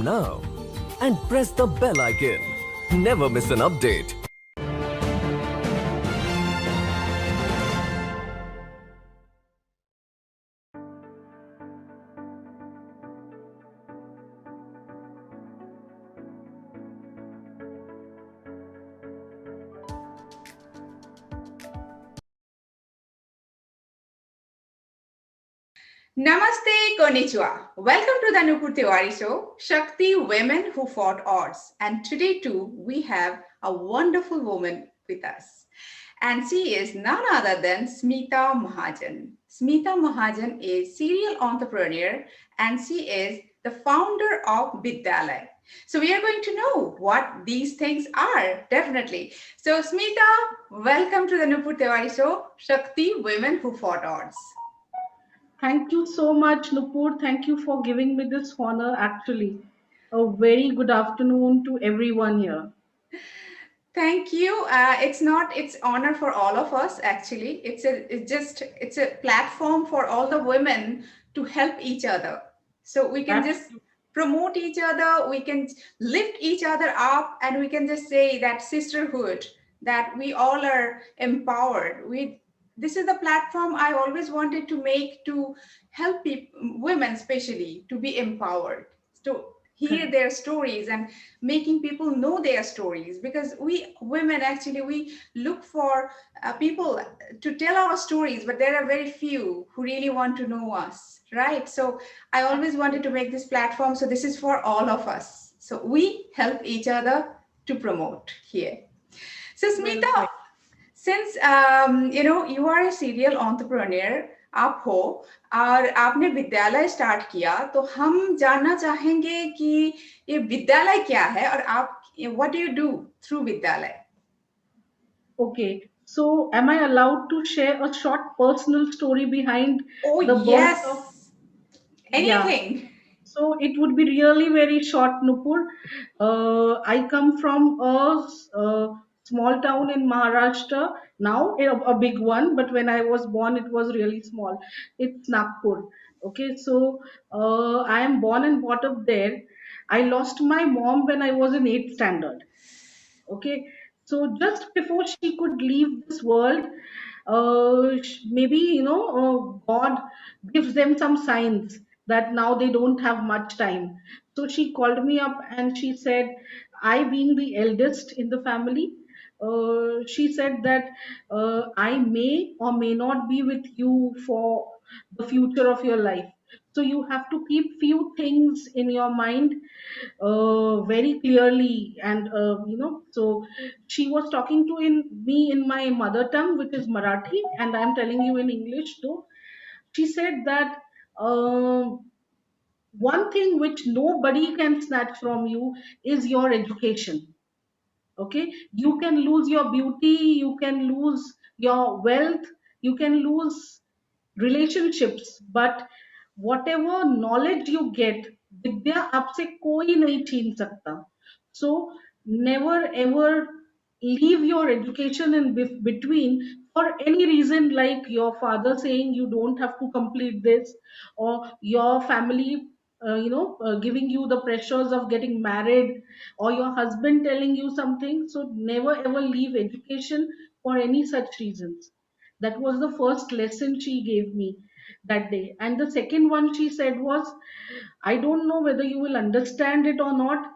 now and press the bell icon. Never miss an update. Namaste, konnichiwa. Welcome to the Nupur Tiwari Show, Shakti Women Who Fought Odds. And today too, we have a wonderful woman with us. And she is none other than Smita Mahajan. Smita Mahajan is serial entrepreneur and she is the founder of Vidyalay. So we are going to know what these things are, definitely. So Smita, welcome to the Nupur Tiwari Show, Shakti Women Who Fought Odds. Thank you so much, Nupur. Thank you for giving me this honor, actually. A very good afternoon to everyone here. Thank you. It's honor for all of us actually. It's a platform for all the women to help each other. So we can just Absolutely. promote each other, we can lift each other up, and we can just say that sisterhood, that we all are empowered. We This is the platform I always wanted to make to help people, women especially, to be empowered. To hear their stories and making people know their stories, because we women actually we look for people to tell our stories, but there are very few who really want to know us, right? So I always wanted to make this platform, so this is for all of us, so we help each other to promote here. So Well Smita, said. since you are a serial entrepreneur, आप हो और आपने विद्यालय start किया, तो हम जानना चाहेंगे कि ये विद्यालय क्या है और आप what do you do through विद्यालय. Okay. So, am I allowed to share a short personal story behind Oh the birth yes, of? Yeah. anything. So it would be really very short, Nupur. I come from a small town in Maharashtra, now a big one, but when I was born, it was really small. It's Nagpur. Okay, so I am born and brought up there. I lost my mom when I was in 8th standard. Okay, so just before she could leave this world, maybe God gives them some signs that now they don't have much time. So she called me up and she said, I being the eldest in the family, she said that I may or may not be with you for the future of your life. So you have to keep few things in your mind very clearly, and so she was talking to in me in my mother tongue, which is Marathi, and I'm telling you in English too. She said that one thing which nobody can snatch from you is your education. Okay, you can lose your beauty, you can lose your wealth, you can lose relationships, but whatever knowledge you get, विद्या आपसे कोई नहीं छीन सकता. So never ever leave your education in between for any reason, like your father saying you don't have to complete this, or your family giving you the pressures of getting married, or your husband telling you something. So never ever leave education for any such reasons. That was the first lesson she gave me that day. And the second one she said was, I don't know whether you will understand it or not.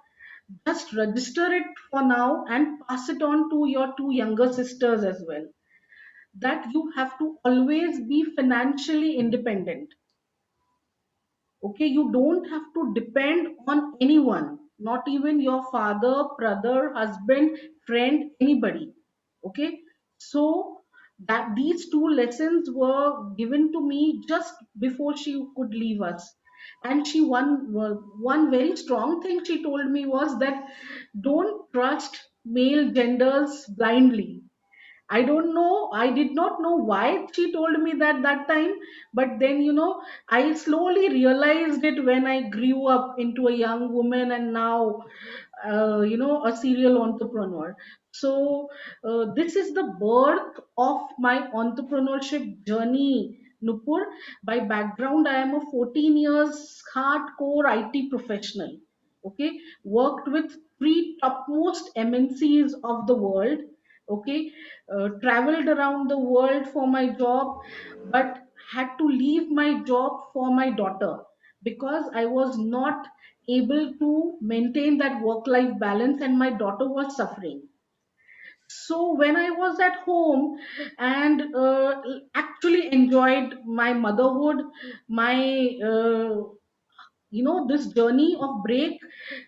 Just register it for now and pass it on to your two younger sisters as well. That you have to always be financially independent. Okay, you don't have to depend on anyone, not even your father, brother, husband, friend, anybody. Okay, so that these two lessons were given to me just before she could leave us. And she one very strong thing she told me was that don't trust male genders blindly. I don't know. I did not know why she told me that time. But then, I slowly realized it when I grew up into a young woman and now, a serial entrepreneur. So, this is the birth of my entrepreneurship journey, Nupur. By background, I am a 14 years hardcore IT professional. Okay, worked with three topmost MNCs of the world. Okay, traveled around the world for my job, but had to leave my job for my daughter because I was not able to maintain that work life balance and my daughter was suffering. So when I was at home and actually enjoyed my motherhood, my this journey of break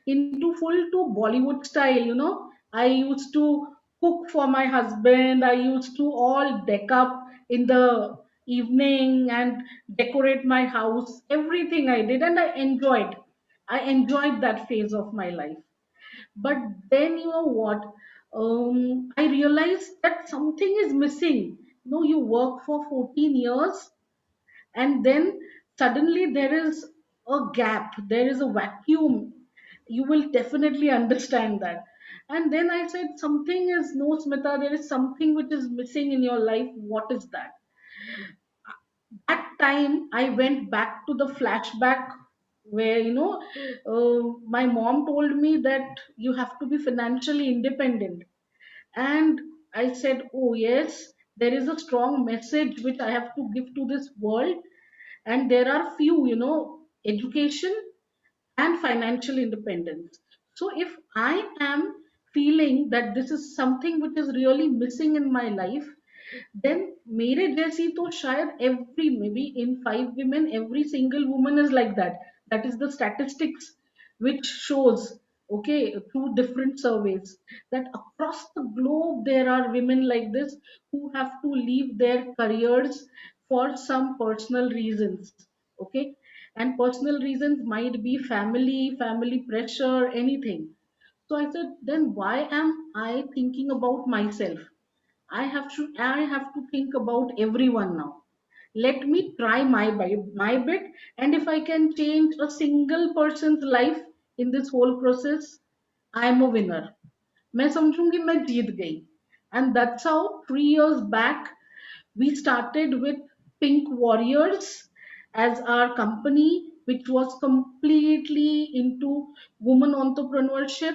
into full to Bollywood style. I used to cook for my husband. I used to all deck up in the evening and decorate my house. Everything I did, and I enjoyed that phase of my life. But then, you know what, I realized that something is missing. You work for 14 years and then suddenly there is a gap, there is a vacuum. You will definitely understand that. And then I said, something is, no, Smita, there is something which is missing in your life. What is that? That time I went back to the flashback where, my mom told me that you have to be financially independent. And I said, oh yes, there is a strong message which I have to give to this world. And there are few, education and financial independence. So if I am feeling that this is something which is really missing in my life, then मेरे जैसी तो शायद every, maybe in 5 women every single woman is like that. That is the statistics which shows, okay, through different surveys, that across the globe there are women like this who have to leave their careers for some personal reasons. Okay, and personal reasons might be family pressure, anything. So I said, then why am I thinking about myself? I have to think about everyone now. Let me try my bit, and if I can change a single person's life in this whole process, I am a winner. मैं समझूंगी मैं जीत गई. And that's how 3 years back we started with Pink Warriors as our company, which was completely into women entrepreneurship,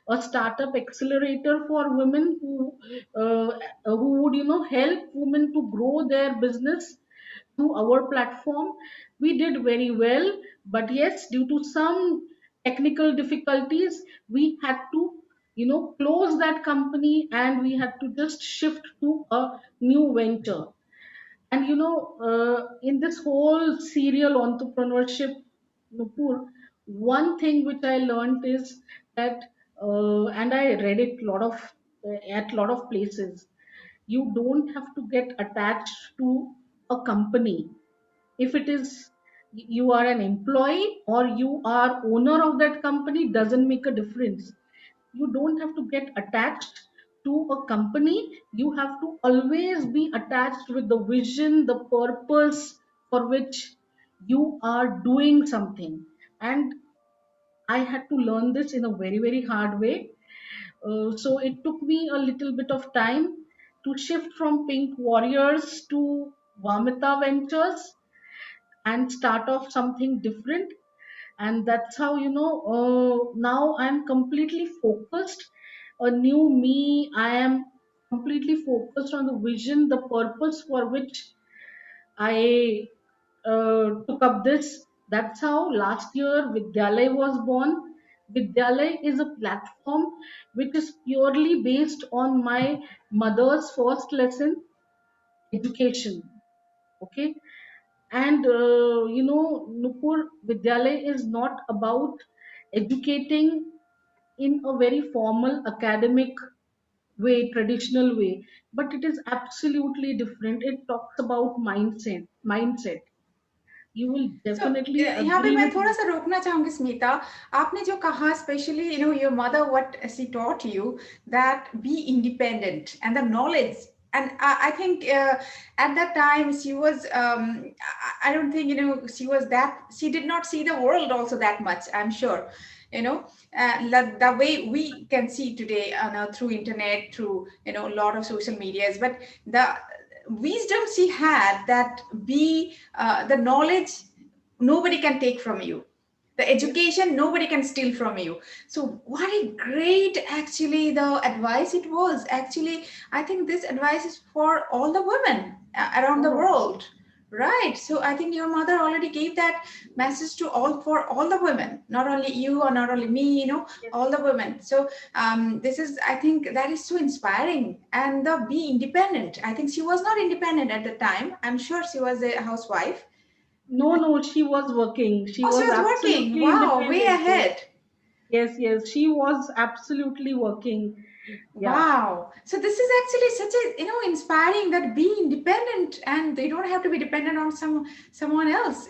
a startup accelerator for women who would help women to grow their business through our platform. We did very well, but yes, due to some technical difficulties, we had to close that company and we had to just shift to a new venture. And in this whole serial entrepreneurship, Nupur, one thing which I learned is that, and I read it at lot of places, you don't have to get attached to a company. If it is you are an employee or you are owner of that company, doesn't make a difference. You don't have to get attached to a company. You have to always be attached with the vision, the purpose for which you are doing something. And I had to learn this in a very, very hard way. So it took me a little bit of time to shift from Pink Warriors to Vamita Ventures and start off something different. And that's how, now I'm completely focused, a new me. I am completely focused on the vision, the purpose for which I took up this. That's how last year Vidyalay was born. Vidyalay is a platform which is purely based on my mother's first lesson, education. Okay, and Nupur, Vidyalay is not about educating in a very formal academic way, traditional way, but it is absolutely different. It talks about mindset. You will So definitely यहाँ पे agree मैं with थोड़ा me. सा रोकना चाहूंगी स्मिता. आपने जो कहा, specially your mother, what she taught you, that be independent and the knowledge. And I think at that time she was, I don't think she was that, she did not see the world also that much, I'm sure. The way we can see today, through internet, through a lot of social medias, but the wisdom she had, that be the knowledge nobody can take from you, The Yes. education nobody can steal from you. So what a great actually the advice it was. Actually, I think this advice is for all the women around the All of us. world. Right. So I think your mother already gave that message to all, for all the women, not only you or not only me, Yes. all the women. So this is, I think that is so inspiring. And the be independent. I think she was not independent at the time. I'm sure she was a housewife. No, no, she was working. She Oh, she was was working. absolutely Wow, way independent. Yes, ahead. yes, yes. She was absolutely working. Yeah. Wow. So this is actually such a, inspiring, that be independent and they don't have to be dependent on someone else.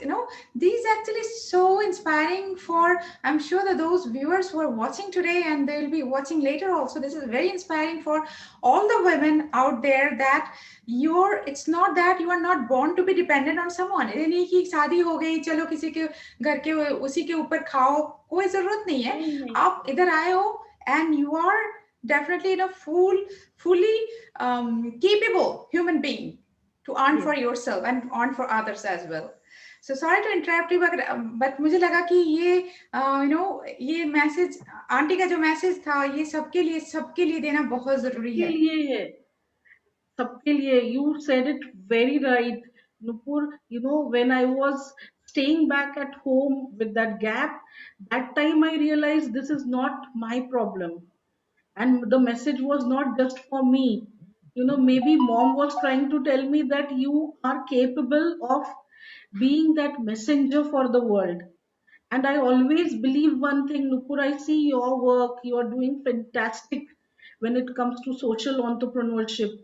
These actually so inspiring for, I'm sure that those viewers who are watching today and they'll be watching later also. This is very inspiring for all the women out there, that it's not that you are not born to be dependent on someone. ये नहीं कि शादी हो गई चलो किसी के घर के उसी के ऊपर खाओ, कोई जरूरत नहीं है. नहीं, नहीं. आप इधर आए हो and you are definitely in a fully capable human being to earn Yes. for yourself and earn for others as well. So sorry to interrupt you, but मुझे लगा कि ये ये मैसेज, आंटी का जो मैसेज था, ये सबके लिए देना बहुत जरूरी सबके है. लिए है. सबके लिए. You said it very right, Nupur. When I was staying back at home with that gap, that time I realized this is not my problem. And the message was not just for me. Maybe mom was trying to tell me that you are capable of being that messenger for the world. And I always believe one thing, Nupur. I see your work, you are doing fantastic when it comes to social entrepreneurship.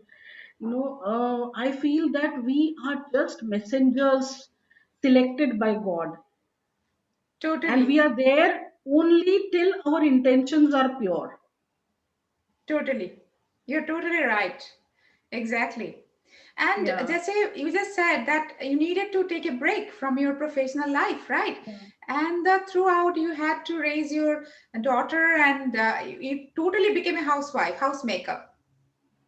I feel that we are just messengers selected by God, and we Totally. are there only till our intentions are pure. Totally. You're totally right. Exactly. And Yeah. just say you just said that you needed to take a break from your professional life, right? Yeah. And throughout you had to raise your daughter, and you totally became a housewife, housemaker.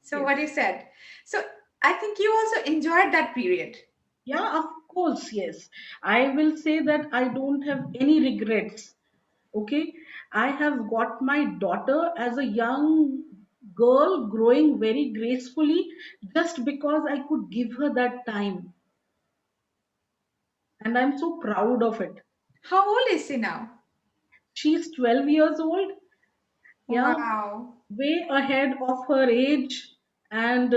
So Yes. what you said. So I think you also enjoyed that period. Yeah, of course, yes. I will say that I don't have any regrets. Okay. I have got my daughter as a young girl growing very gracefully just because I could give her that time. And I'm so proud of it. How old is she now? She's 12 years old. Yeah, Wow. way ahead of her age. And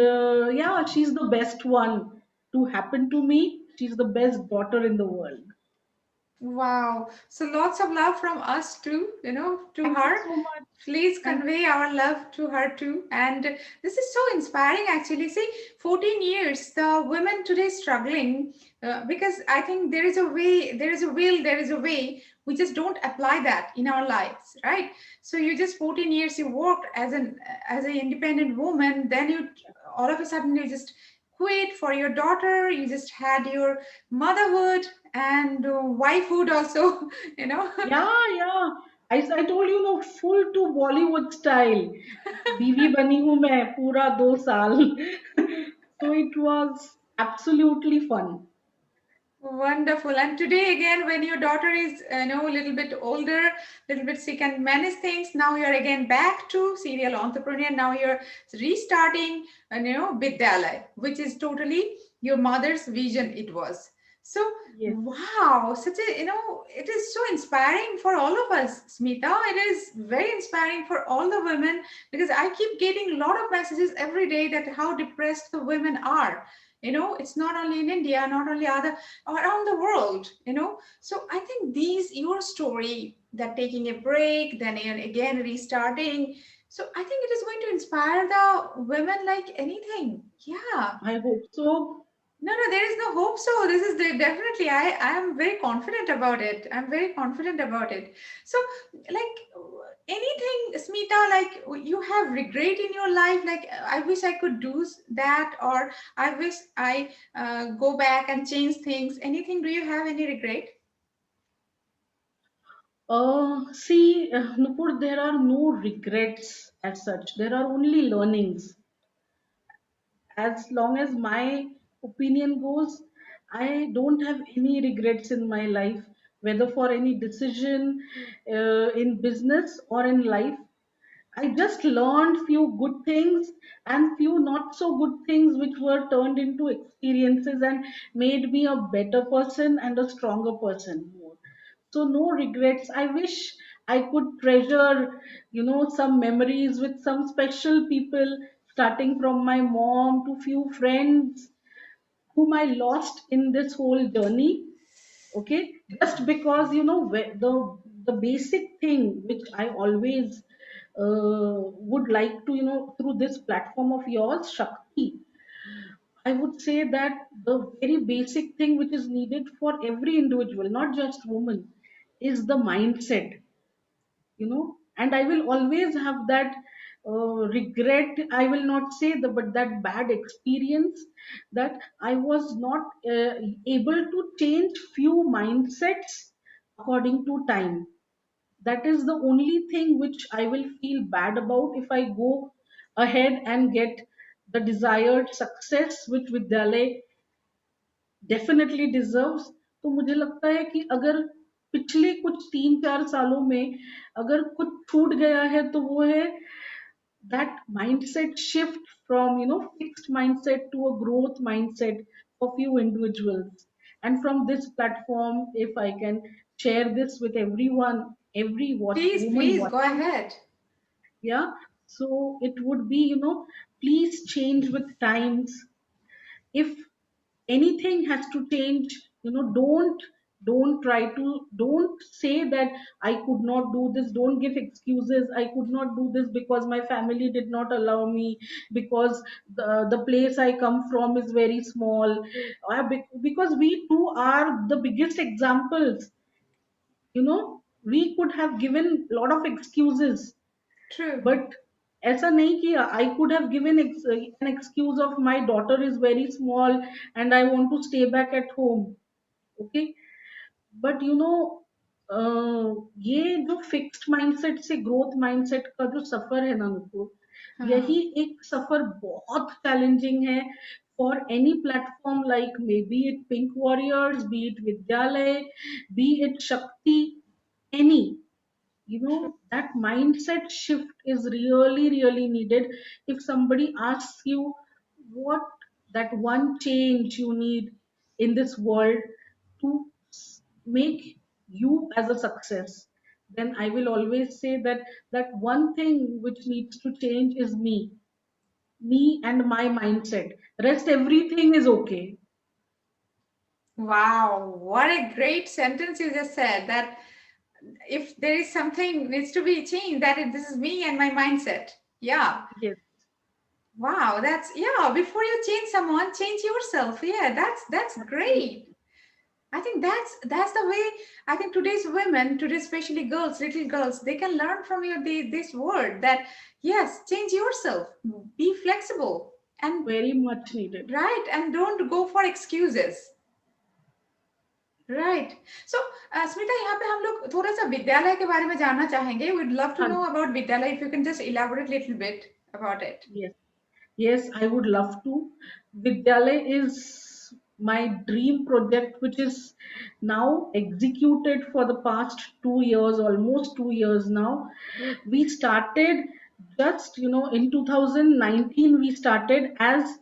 yeah, she's the best one to happen to me. She's the best daughter in the world. Wow. So lots of love from us too, to Thank you her. so much. Please Thank convey our love to her too. And this is so inspiring actually. See, 14 years, the women today struggling, because I think there is a way, there is a will, there is a way. We just don't apply that in our lives, right? So you just 14 years you worked as an independent woman, then you all of a sudden you just quit for your daughter, you just had your motherhood and wifehood also, you know. Yeah, yeah. I told you no, full to Bollywood style. बीवी बनी हूँ मैं पूरा 2 साल. So it was absolutely fun. Wonderful. And today again, when your daughter is, a little bit older, little bit sick and manage things, now you're again back to serial entrepreneur. Now you're restarting, Vidyalaya, which is totally your mother's vision. It was. So, Yes. wow, such a, it is so inspiring for all of us, Smita. It is very inspiring for all the women, because I keep getting a lot of messages every day that how depressed the women are. It's not only in India, not only other around the world. So I think your story, that taking a break, then again restarting, so I think it is going to inspire the women like anything. Yeah. I hope so. No, there is no hope. So this is definitely, I am very confident about it. I'm very confident about it. So, like anything, Smita, like you have regret in your life, like I wish I could do that, or I wish I go back and change things. Anything? Do you have any regret? See, Nupur, there are no regrets as such. There are only learnings. As long as my opinion goes, I don't have any regrets in my life. whether for any decision in business or in life. I just learned few good things and few not so good things, which were turned into experiences and made me a better person and a stronger person more. So no regrets. I wish I could treasure, some memories with some special people, starting from my mom to few friends whom I lost in this whole journey. Okay, just because the basic thing which I always would like to, through this platform of yours, Shakti, I would say that the very basic thing which is needed for every individual, not just woman, is the mindset. And I will always have that regret. I will not say the but that bad experience, that I was not able to change few mindsets according to time. That is the only thing which I will feel bad about if I go ahead and get the desired success which Vidyalay definitely deserves. तो मुझे लगता है कि अगर पिछले कुछ 3-4 सालों में अगर कुछ छूट गया है तो वो है that mindset shift from fixed mindset to a growth mindset for few individuals. And from this platform, if I can share this with everyone, every Please, woman please go watching, ahead. yeah, so it would be, please change with times. If anything has to change, don't try to, don't say that I could not do this. Don't give excuses, I could not do this because my family did not allow me, because the place I come from is very small. Because we too are the biggest examples. We could have given a lot of excuses, True. but ऐसा नहीं किया. I could have given an excuse of my daughter is very small and I want to stay back at home. Okay, but ये जो fixed mindset से growth mindset का जो सफर है ना नुपुर, हाँ. यही एक सफर बहुत चैलेंजिंग है for any platform, like may be it pink warriors, B it विद्यालय, बी इट शक्ति, any. True. That mindset shift is really really needed. If somebody asks you what that one change you need in this world to make you as a success, then I will always say that that one thing which needs to change is me and my mindset. Rest everything is okay. Wow, what a great sentence you just said. That if there is something needs to be changed, this is me and my mindset. Yeah. Yes, Wow, that's yeah. Before you change someone, change yourself. Yeah, that's great. I think that's the way. I think today's women, today especially girls, little girls, they can learn from you this word that yes, change yourself, be flexible, and very much needed. right, and don't go for excuses. Right so Smita यहाँ पे हम लोग थोड़ा सा विद्यालय के बारे में जानना चाहेंगे we'd love to हाँ, know about विद्यालय if you can just elaborate little bit about it. yes. Yes, I would love to. Vidyalay is my dream project, which is now executed for the past 2 years, almost 2 years now. We started just, in 2019, we started as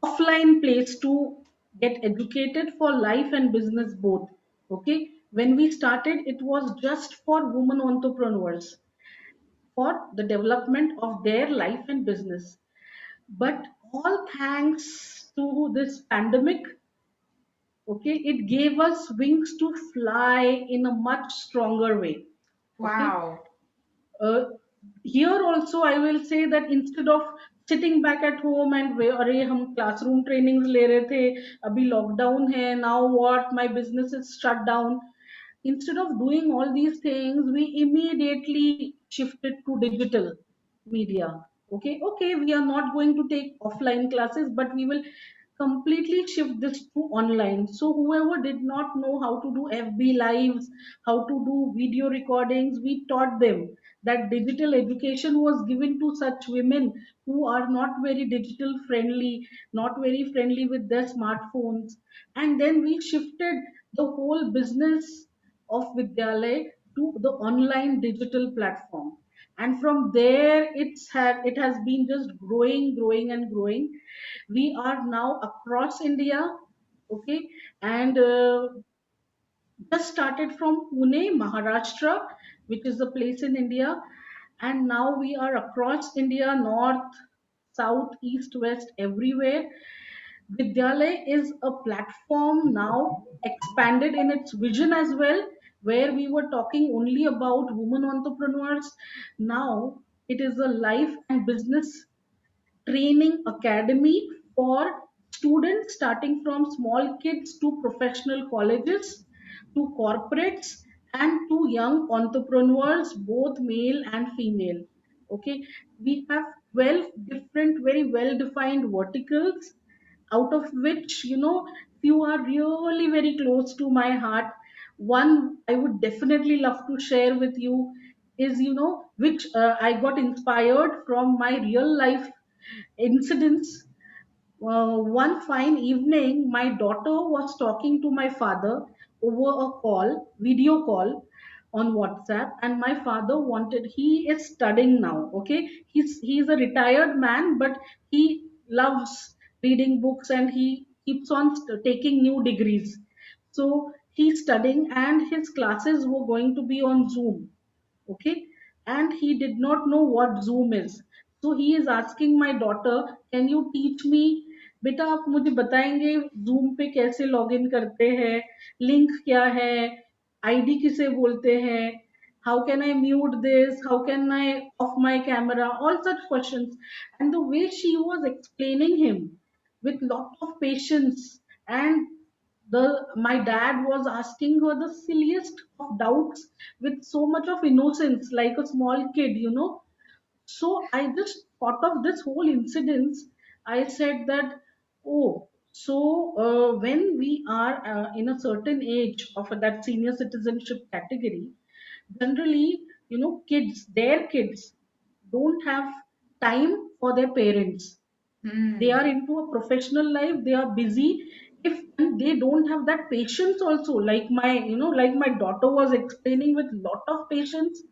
offline place to get educated for life and business both. Okay. When we started, it was just for women entrepreneurs for the development of their life and business. But all thanks to this pandemic, okay, it gave us wings to fly in a much stronger way. Okay, Wow. uh, here also I will say that instead of sitting back at home and अरे हम classroom trainings ले रहे थे, अभी lockdown है, now what, my business is shut down. Instead of doing all these things, we immediately shifted to digital media. Okay, we are not going to take offline classes, but we will completely shift this to online. So whoever did not know how to do FB lives, how to do video recordings, we taught them. That digital education was given to such women who are not very digital friendly, not very friendly with their smartphones. And then we shifted the whole business of Vidyalay to the online digital platform. And from there, it has been just growing, growing, and growing. We are now across India, okay, and just started from Pune, Maharashtra, which is a place in India, and now we are across India, north, south, east, west, everywhere. Vidyalay is a platform now expanded in its vision as well, where we were talking only about women entrepreneurs. Now it is a life and business training academy for students starting from small kids to professional colleges to corporates and to young entrepreneurs, both male and female. Okay, we have 12 different, very well defined verticals, out of which, few are really very close to my heart. One I would definitely love to share with you is, which I got inspired from my real life incidents. One fine evening, my daughter was talking to my father over a call, video call on WhatsApp, and my father he is studying now. Okay, he's a retired man, but he loves reading books and he keeps on taking new degrees. So he's studying, and his classes were going to be on Zoom. Okay, and he did not know what Zoom is. So he is asking my daughter, can you teach me, बेटा आप मुझे बताएंगे Zoom पे कैसे login करते हैं, link क्या है, आईडी किसे बोलते हैं, how can I mute this, how can I off my camera, all such questions. And the way she was explaining him with lot of patience, and the my dad was asking her the silliest of doubts with so much of innocence, like a small kid. So I just thought of this whole incident. I said that, oh, so when we are in a certain age of that senior citizenship category, generally, kids, their kids don't have time for their parents. They Hmm. are into a professional life, they are busy. If they don't have that patience also, like my daughter was explaining with lot of patience,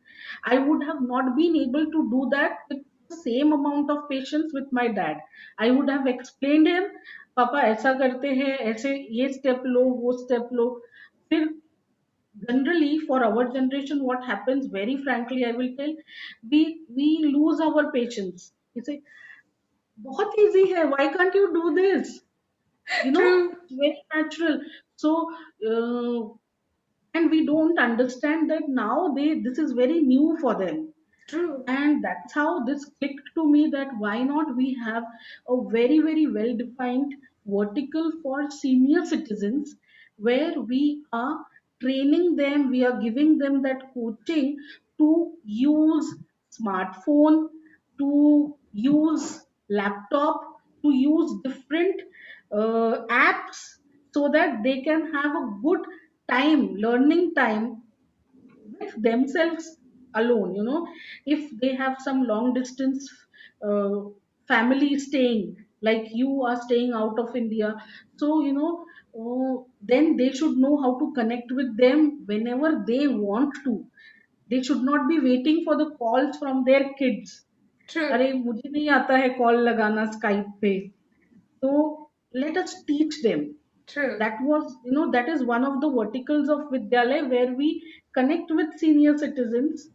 I would have not been able to do that with the same amount of patience with my dad. I would have explained him, पापा ऐसा करते हैं, ऐसे ये step लो, वो step लो. फिर generally for our generation, what happens, very frankly I will tell, we lose our patience. You say, बहुत easy है, why can't you do this, True. it's very natural. So uh, and we don't understand that now this is very new for them. True. And that's how this clicked to me, that why not we have a very very well defined vertical for senior citizens, where we are training them, we are giving them that coaching to use smartphone, to use laptop, to use different apps, so that they can have a good time, learning time with themselves alone. If they have some long distance uh, family staying, like you are staying out of India, so then they should know how to connect with them whenever they want to. They should not be waiting for the calls from their kids. True. अरे मुझे नहीं आता है call लगाना Skype पे. So let us teach them. True. That is one of the verticals of Vidyalay, where we connect with senior citizens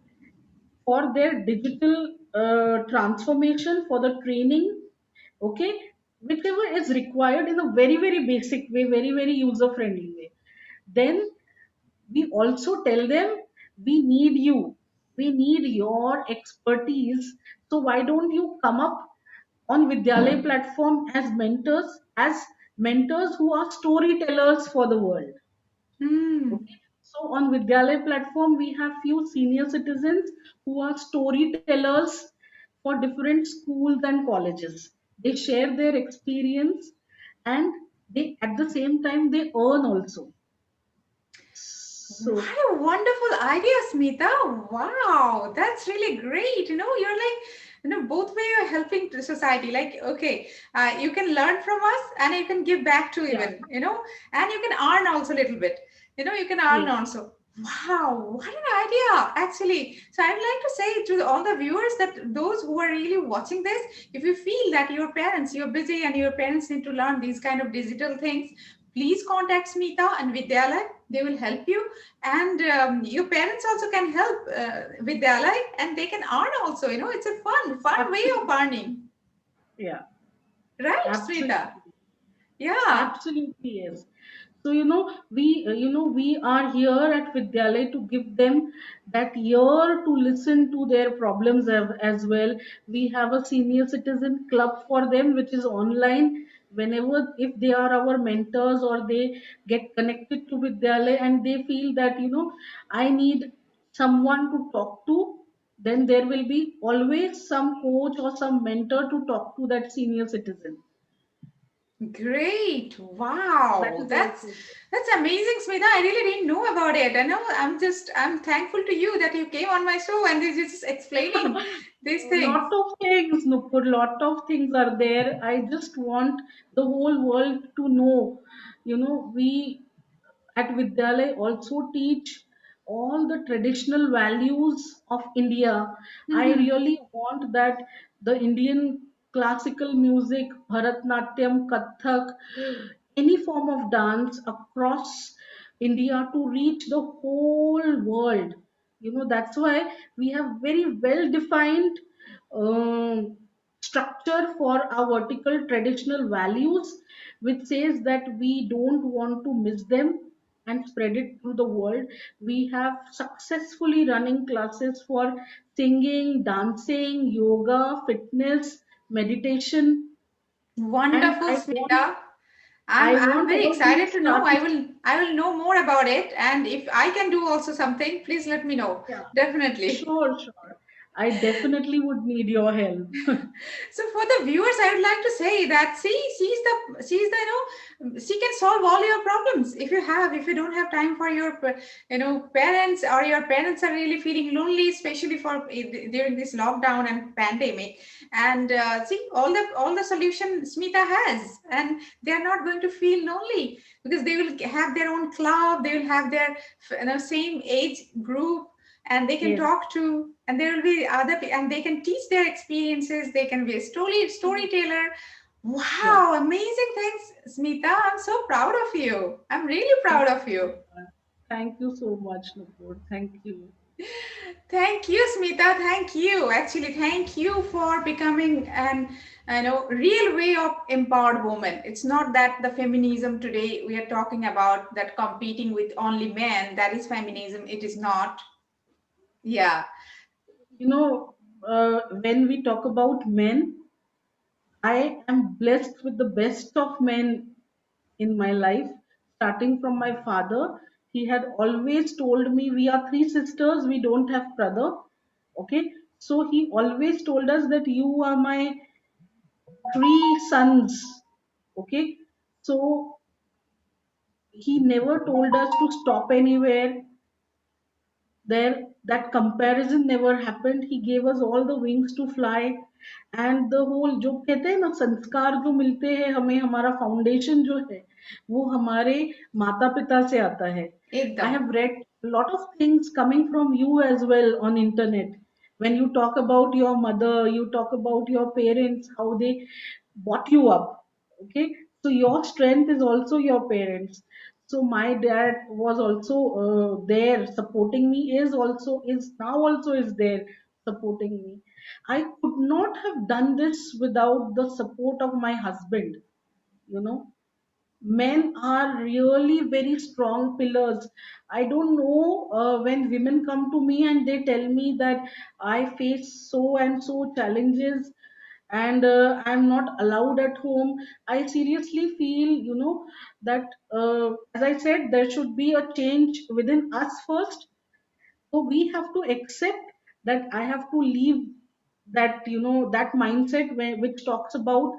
for their digital transformation, for the training, okay, whichever is required in a very very basic way, very very user friendly way. Then we also tell them, we need you, we need your expertise. So why don't you come up on Vidyalay platform as mentors who are storytellers for the world. Hmm. Okay. So on Vidyalay platform, we have few senior citizens who are storytellers for different schools and colleges. They share their experience, and they at the same time they earn also. What So a wonderful idea, Smita. Wow, that's really great. You're like, both way you're helping to society. Like, okay, you can learn from us and you can give back to yeah, even, and you can earn also a little bit. You can earn yes, also. Wow, what an idea, actually. So I'd like to say to all the viewers that those who are really watching this, if you feel that your parents, you're busy and your parents need to learn these kind of digital things, please contact Smita and Vidyalay. They will help you. And your parents also can help Vidyalay, and they can earn also. You know, it's a fun way of Absolutely. earning. Yeah, Right, Smita? absolutely. Yeah. Absolutely, yes. So, we are here at Vidyalay to give them that ear to listen to their problems as well. We have a senior citizen club for them, which is online. Whenever, if they are our mentors or they get connected to Vidyalay and they feel that, I need someone to talk to, then there will be always some coach or some mentor to talk to that senior citizen. Great. That Wow. is That's also. that's amazing, Smita. I really didn't know about it. I know I'm thankful to you that you came on my show and you're just explaining these things. Lot of things, Nupur, lot of things are there. I just want the whole world to know. We at Vidyalay also teach all the traditional values of India. I Mhm. really want that the Indian classical music, Bharatnatyam, Kathak, any form of dance across India to reach the whole world. That's why we have very well defined um, structure for our vertical traditional values, which says that we don't want to miss them and spread it to the world. We have successfully running classes for singing, dancing, yoga, fitness, meditation, and Wonderful, Smita. I'm I I'm want very all excited these to know. classes. I will know more about it. And if I can do also something, please let me know. Yeah, Definitely. sure, sure. I definitely would need your help. So for the viewers, I would like to say that she's the she can solve all your problems. If you don't have time for your parents, or your parents are really feeling lonely, especially for during this lockdown and pandemic. And see all the solution Smita has, and they are not going to feel lonely because they will have their own club. They will have their same age group, and they can Yes. talk to, and there will be and they can teach their experiences. They can be a storyteller. Yeah. Wow, amazing. Thanks, Smita. I'm so proud of you. I'm really proud of you. Thank you so much, Nupur. Thank you. Thank you, Smita. Thank you. Actually, thank you for becoming an real way of empowered woman. It's not that the feminism today we are talking about that competing with only men, that is feminism. It is not. Yeah. You know, when we talk about men, I am blessed with the best of men in my life, starting from my father. He had always told me, we are three sisters, we don't have brother. Okay. So he always told us that you are my three sons. Okay. So he never told us to stop anywhere. There, that comparison never happened. He gave us all the wings to fly. And the whole जो कहते हैं ना संस्कार जो मिलते हैं हमें हमारा फाउंडेशन जो है वो हमारे माता पिता से आता है. I Ekdam. have read a lot of things coming from you as well on internet. When you talk about your mother, you talk about your parents, how they brought you up. Okay, so your strength is also your parents. So my dad was also there supporting me, is now also is there supporting me. I could not have done this without the support of my husband. you know Men are really very strong pillars. I don't know, when women come to me and they tell me that I face so and so challenges and I'm not allowed at home. I seriously feel, that as I said, there should be a change within us first. So we have to accept that I have to leave that, that mindset which talks about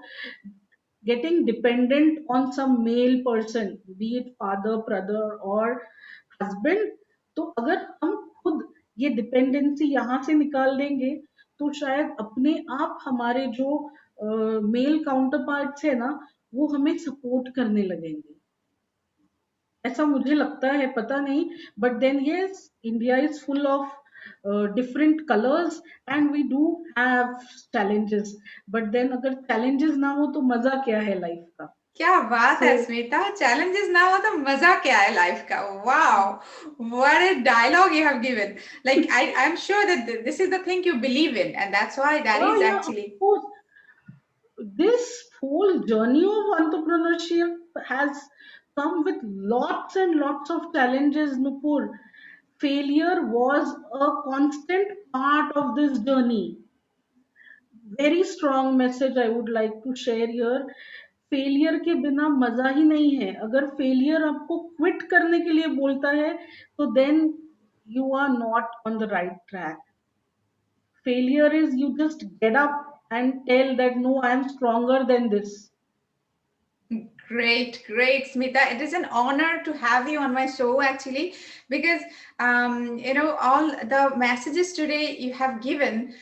getting dependent on some male person, be it father, brother, or husband. तो अगर हम खुद ये dependency यहाँ से निकाल देंगे तो शायद अपने आप हमारे जो मेल काउंटर पार्ट्स है ना वो हमें सपोर्ट करने लगेंगे. ऐसा मुझे लगता है, पता नहीं, but then yes, India is full of different colours and we do have challenges, but then अगर चैलेंजेस ना हो तो मजा क्या है लाइफ का? क्या बात सो है स्मिता, चैलेंजेस ना हो तो मजा क्या है लाइफ का। Wow, what a dialogue you have given. Like I am sure that this is the thing you believe in and that's why that yeah, is yeah, of actually course. This whole journey of entrepreneurship has come with lots and lots of challenges, Nupur. Failure was a constant part of this journey. Very strong message I would like to share here. Failure के बिना मजा ही नहीं है. अगर failure आपको quit करने के लिए बोलता है तो then you are not on the right track. Failure is you just get up and tell that no, I am stronger than this. great, great, Smita. It is an honor to have you on my show, actually, because all the messages today you have given,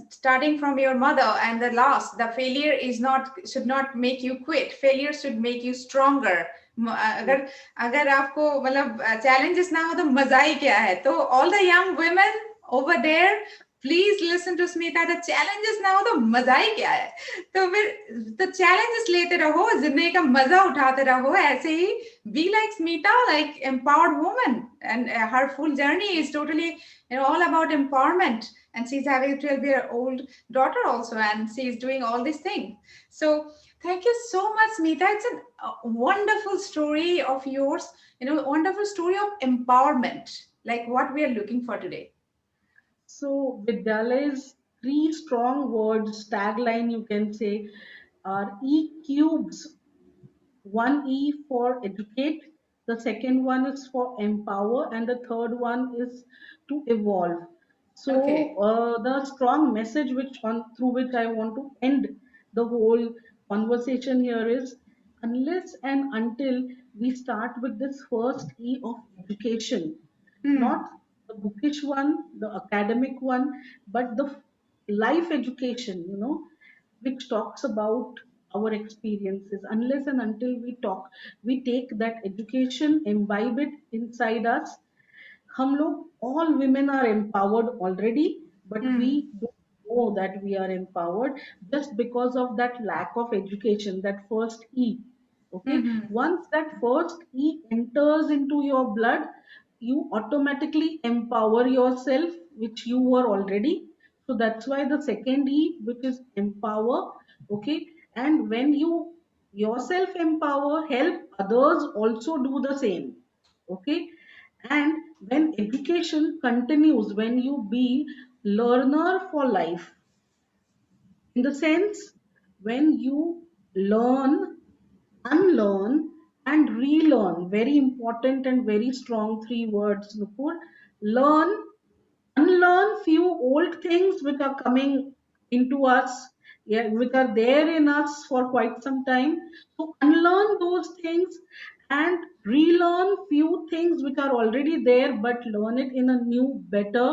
starting from your mother and the last, the failure is not should not make you quit. Failure should make you stronger. अगर अगर आपको मतलब challenges ना हो तो मजा ही क्या है. तो all the young women over there, please listen to Smita. The challenges ना हो तो मजा ही क्या है. तो फिर तो चैलेंजेस लेते रहो, जिंदगी का मजा उठाते रहो. ऐसे ही be like Smita, like empowered woman, and her full journey is totally all about empowerment, and she's having a 12-year old daughter also, and she's doing all these things. So thank you so much, Smita. It's a wonderful story of yours, wonderful story of empowerment, like what we are looking for today. So Vidyalai's three strong words, tagline you can say, are E cubes. One E for educate, the second one is for empower, and the third one is to evolve. So Okay. the strong message which on through which I want to end the whole conversation here is, unless and until we start with this first E of education, Hmm. not the bookish one, the academic one, but the life education, which talks about our experiences. Unless and until we take that education, imbibe it inside us, हम लोग all women are empowered already, but we Hmm. don't know that we are empowered just because of that lack of education, that first E. Okay, Hmm. once that first E enters into your blood, you automatically empower yourself, which you were already. So that's why the second E, which is empower. Okay, and when you yourself empower, help others also do the same. Okay, and when education continues, when you be learner for life, in the sense when you learn, unlearn, and relearn, very important and very strong three words, Nupur. Learn, unlearn few old things which are coming into us, yeah, which are there in us for quite some time. So unlearn those things and relearn few things which are already there, but learn it in a new, better,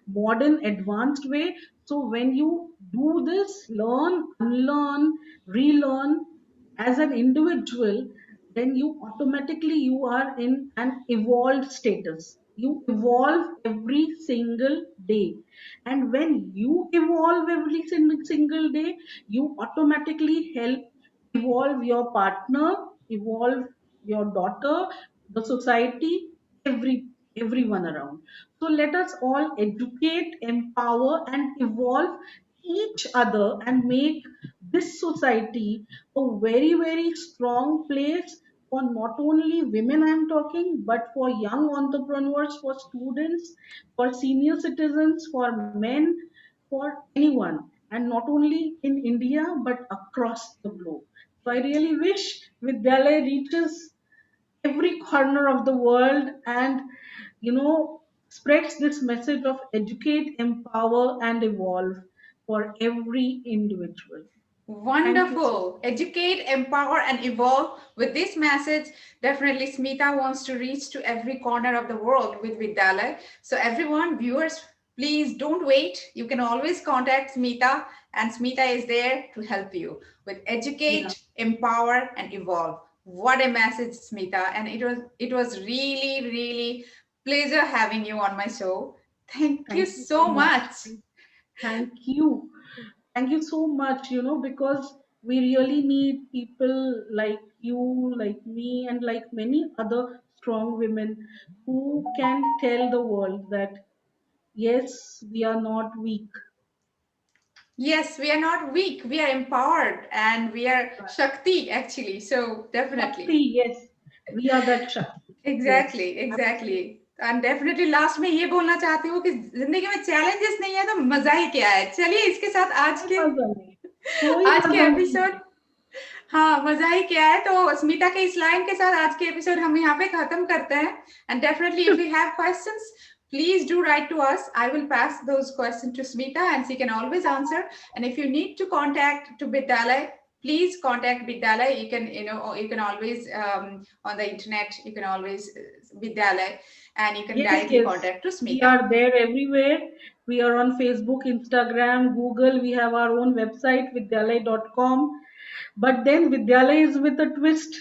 modern, advanced way. So when you do this, learn, unlearn, relearn as an individual, then you automatically you are in an evolved status. You evolve every single day, and when you evolve every single day, you automatically help evolve your partner, evolve your daughter, the society, every everyone around. So let us all educate, empower, and evolve each other and make this society a very, very strong place for not only women I'm talking, but for young entrepreneurs, for students, for senior citizens, for men, for anyone, and not only in India but across the globe. So I really wish Vidyalaya reaches every corner of the world and spreads this message of educate, empower, and evolve for every individual. Thank you so Wonderful. Educate, empower, and evolve. With this message, definitely Smita wants to reach to every corner of the world with Vidyalaya. So, everyone, viewers, please don't wait. You can always contact Smita, and Smita is there to help you with much. Yeah. educate, empower, and evolve. What a message, Smita. And it was really pleasure having you on my show. Thank you Thank you so so much. much. Thank you. Thank you so much, because we really need people like you, like me, and like many other strong women who can tell the world that yes, we are not weak. Yes, we are not weak. We are empowered and we are Shakti actually. So Shakti, definitely. yes, we are that Shakti. Yes, exactly absolutely. And definitely last में ये बोलना चाहती हूँ कि जिंदगी में challenges नहीं है तो मजा ही क्या है। चलिए इसके साथ आज कोई के मजा नहीं, कोई आज के मजा नहीं एपिसोड, है। हाँ मजा ही क्या है। तो स्मिता के इस लाइन के साथ आज के एपिसोड हम यहाँ पे खत्म करते हैं। And definitely if you have questions please do write to us. I will pass those questions to Smita and she can always answer. And if you need to contact to Vidyalay, please contact Vidyalay. You can, you can always on the internet, you can always Vidyalay and you can Yes, directly yes. contact to We Smita. are there everywhere. We are on Facebook, Instagram, Google. We have our own website, vidyalay.com. But then Vidyalay is with a twist.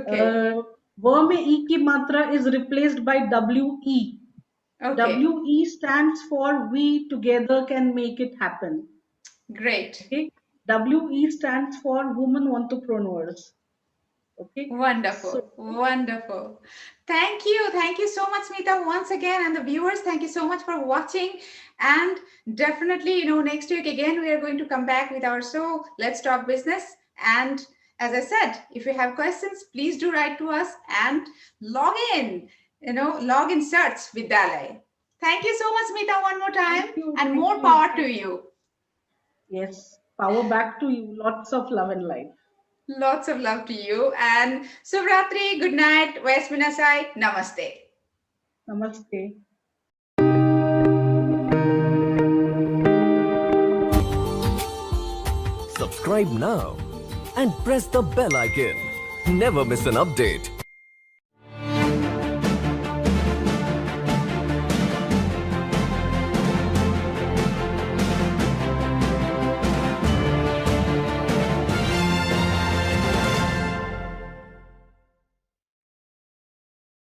Okay. व में E की मात्रा is replaced by WE. Okay. WE stands for We Together Can Make It Happen. Great. Okay. WE stands for Women Entrepreneurs. Okay. So Wonderful. Wonderful. Thank you. Thank you so much, Smita, once again. And the viewers, thank you so much for watching. And definitely, next week again, we are going to come back with our show, Let's Talk Business. And as I said, if you have questions, please do write to us and log in, log in search Vidyalay. Thank you so much, Smita, one more time. thank you. And Thank more you. power to you. Yes. Power back to you. Lots of love and life. Lots of love to you. And Subratri, good night. West Minasai, namaste. Namaste. Subscribe now and press the bell icon. Never miss an update.